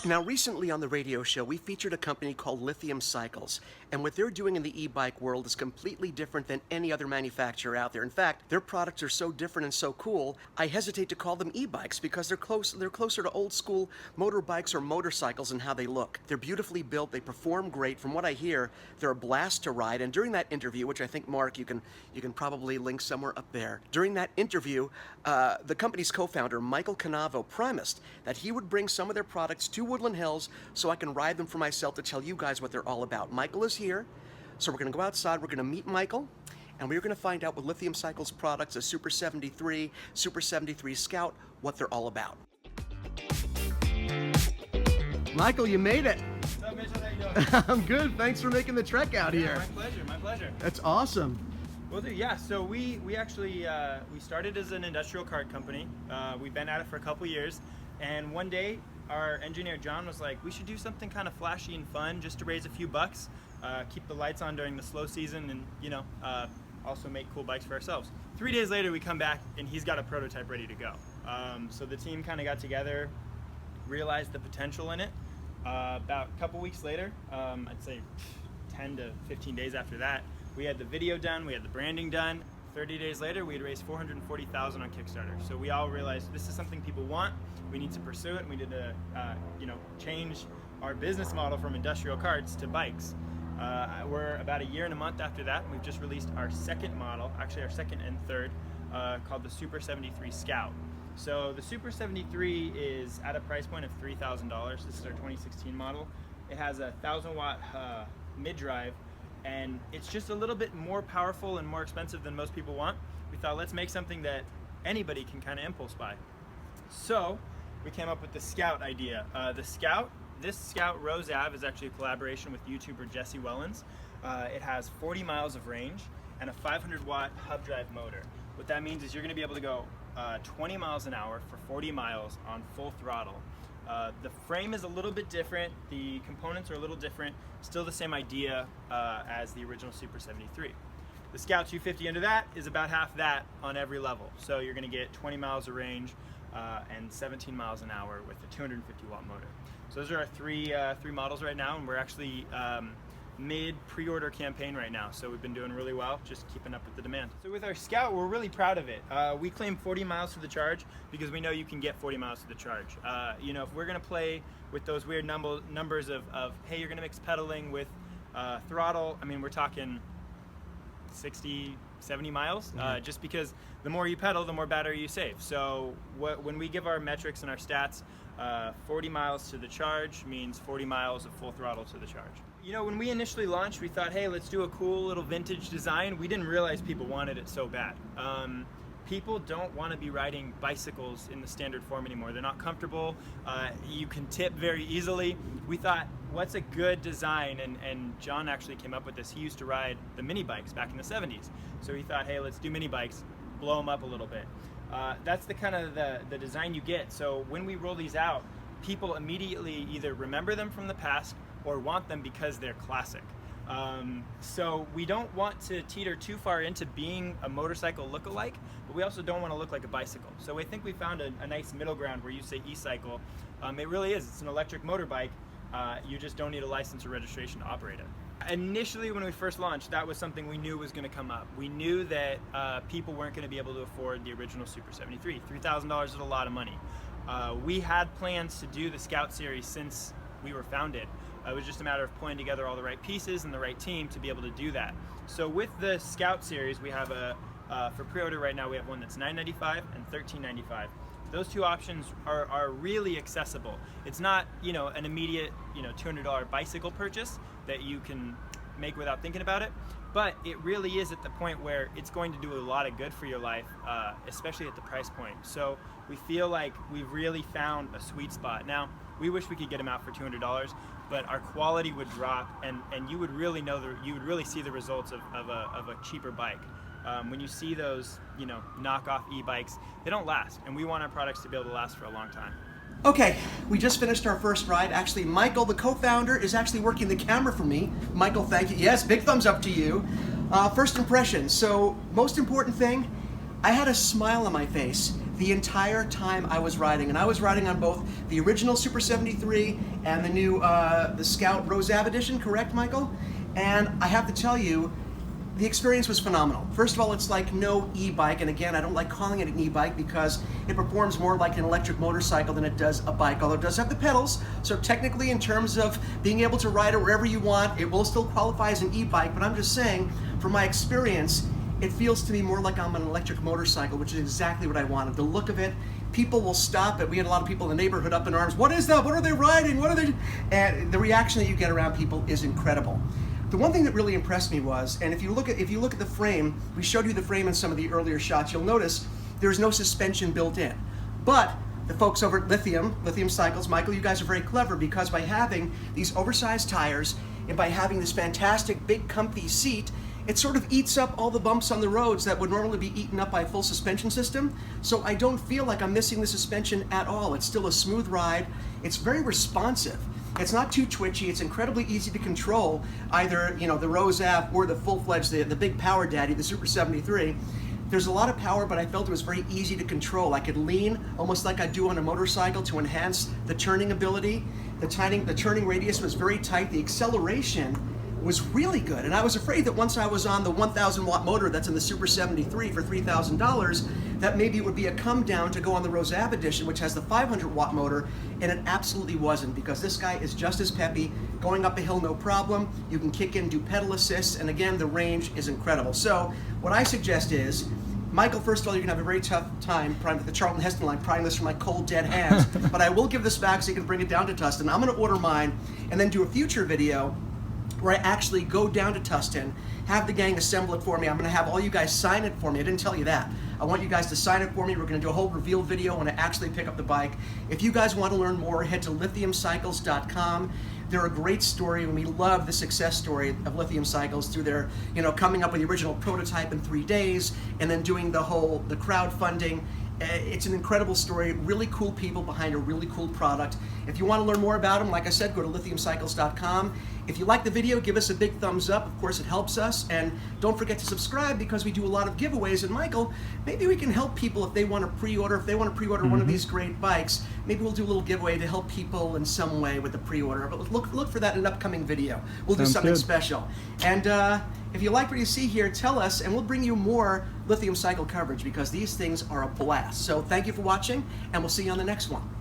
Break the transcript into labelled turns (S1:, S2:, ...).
S1: Now, recently on the radio show, we featured a company called Lithium Cycles, and what they're doing in the e-bike world is completely different than any other manufacturer out there. In fact, their products are so different and so cool, I hesitate to call them e-bikes because they're closer to old school motorbikes or motorcycles in how they look. They're beautifully built, they perform great. From what I hear, they're a blast to ride, and during that interview, which I think, Mark, you can probably link somewhere up there. During that interview, the company's co-founder, Michael Cannavo, promised that he would bring some of their products to Woodland Hills so I can ride them for myself to tell you guys what they're all about. Michael is here, so we're going to go outside, we're going to meet Michael, and we're going to find out with Lithium Cycles products, a Super 73, Super 73 Scout, what they're all about. Michael, you made it.
S2: What's up, Mitchell? How you doing?
S1: I'm good. Thanks for making the trek out here.
S2: My pleasure. My pleasure.
S1: That's awesome.
S2: Well, dude, yeah. So we actually we started as an industrial kart company. We've been at it for a couple years, and one day our engineer John was like, we should do something kind of flashy and fun just to raise a few bucks, keep the lights on during the slow season, and also make cool bikes for ourselves. 3 days later, we come back and he's got a prototype ready to go. So the team kind of got together, realized the potential in it. About a couple weeks later, I'd say 10 to 15 days after that, we had the video done, we had the branding done. 30 days later, we had raised $440,000 on Kickstarter. So we all realized this is something people want. We need to pursue it, and we need to, change our business model from industrial carts to bikes. We're about a year and a month after that, and we've just released our second model, actually our second and third, called the Super 73 Scout. So the Super 73 is at a price point of $3,000. This is our 2016 model. It has a 1,000-watt mid-drive, and it's just a little bit more powerful and more expensive than most people want. We thought, let's make something that anybody can kind of impulse buy. So we came up with the Scout idea. This Scout Rose Ave is actually a collaboration with YouTuber Jesse Wellens. It has 40 miles of range and a 500-watt hub drive motor. What that means is you're going to be able to go 20 miles an hour for 40 miles on full throttle. The frame is a little bit different, the components are a little different, still the same idea as the original Super 73. The Scout 250 under that is about half that on every level. So you're going to get 20 miles of range and 17 miles an hour with a 250-watt motor. So those are our three models right now, and we're actually mid pre-order campaign right now, so we've been doing really well, just keeping up with the demand. So with our Scout, we're really proud of it. We claim 40 miles to the charge because we know you can get 40 miles to the charge. If we're gonna play with those weird numbers of hey, you're gonna mix pedaling with throttle, I mean, we're talking 60, 70 miles, just because the more you pedal, the more battery you save. So when we give our metrics and our stats, 40 miles to the charge means 40 miles of full throttle to the charge. When we initially launched, we thought, hey, let's do a cool little vintage design. We didn't realize people wanted it so bad. People don't want to be riding bicycles in the standard form anymore. They're not comfortable. You can tip very easily. We thought, what's a good design? And John actually came up with this. He used to ride the mini bikes back in the 70s. So he thought, hey, let's do mini bikes, blow them up a little bit. That's the kind of the design you get. So when we roll these out, people immediately either remember them from the past or want them because they're classic. So we don't want to teeter too far into being a motorcycle look-alike, but we also don't want to look like a bicycle. So I think we found a nice middle ground where you say e-cycle. It really is. It's an electric motorbike. You just don't need a license or registration to operate it. Initially, when we first launched, that was something we knew was going to come up. We knew that people weren't going to be able to afford the original Super 73. $3,000 is a lot of money. We had plans to do the Scout series since we were founded. It was just a matter of pulling together all the right pieces and the right team to be able to do that. So with the Scout series, we have for pre-order right now, we have one that's $995 and $1395. Those two options are really accessible. It's not, an immediate, $200 bicycle purchase that you can make without thinking about it, but it really is at the point where it's going to do a lot of good for your life, especially at the price point. So we feel like we've really found a sweet spot. Now, we wish we could get them out for $200, but our quality would drop, and you would really you would really see the results of a cheaper bike. When you see those, knockoff e-bikes, they don't last, and we want our products to be able to last for a long time.
S1: Okay, we just finished our first ride. Actually, Michael, the co-founder, is actually working the camera for me. Michael, thank you. Yes, big thumbs up to you. First impressions. So, most important thing, I had a smile on my face. the entire time I was riding. And I was riding on both the original Super 73 and the new the Scout Rose Ave edition, correct, Michael? And I have to tell you, the experience was phenomenal. First of all, it's like no e-bike, and again, I don't like calling it an e-bike because it performs more like an electric motorcycle than it does a bike, although it does have the pedals, so technically in terms of being able to ride it wherever you want, it will still qualify as an e-bike, but I'm just saying, from my experience, it feels to me more like I'm an electric motorcycle, which is exactly what I wanted. The look of it, people will stop it. We had a lot of people in the neighborhood up in arms. What is that? What are they riding? What are they? And the reaction that you get around people is incredible. The one thing that really impressed me was, and if you look at the frame, we showed you the frame in some of the earlier shots, you'll notice there's no suspension built in. But the folks over at Lithium Cycles, Michael, you guys are very clever because by having these oversized tires and by having this fantastic big comfy seat, it sort of eats up all the bumps on the roads that would normally be eaten up by a full suspension system. So I don't feel like I'm missing the suspension at all. It's still a smooth ride. It's very responsive. It's not too twitchy. It's incredibly easy to control, either the Rose Ave or the full-fledged, the big power daddy, the Super 73. There's a lot of power, but I felt it was very easy to control. I could lean almost like I do on a motorcycle to enhance the turning ability. The turning radius was very tight. The acceleration was really good, and I was afraid that once I was on the 1,000 watt motor that's in the Super 73 for $3,000, that maybe it would be a come down to go on the Rose Ave edition, which has the 500 watt motor, and it absolutely wasn't, because this guy is just as peppy, going up a hill no problem. You can kick in, do pedal assists, and again, the range is incredible. So what I suggest is, Michael, first of all, you're gonna have a very tough time with the Charlton Heston line, prying this from my cold, dead hands, but I will give this back so you can bring it down to Tustin. I'm gonna order mine, and then do a future video where I actually go down to Tustin, have the gang assemble it for me. I'm gonna have all you guys sign it for me. I didn't tell you that. I want you guys to sign it for me. We're gonna do a whole reveal video when I actually pick up the bike. If you guys want to learn more, head to lithiumcycles.com. They're a great story, and we love the success story of Lithium Cycles through their, coming up with the original prototype in 3 days, and then doing the crowdfunding. It's an incredible story, really cool people behind a really cool product. If you want to learn more about them, like I said, go to lithiumcycles.com. If you like the video, give us a big thumbs up. Of course, it helps us. And don't forget to subscribe, because we do a lot of giveaways. And Michael, maybe we can help people if they want to pre-order. If they want to pre-order one of these great bikes, maybe we'll do a little giveaway to help people in some way with the pre-order. But look for that in an upcoming video. We'll do something special. And if you like what you see here, tell us, and we'll bring you more Lithium Cycle coverage, because these things are a blast. So thank you for watching, and we'll see you on the next one.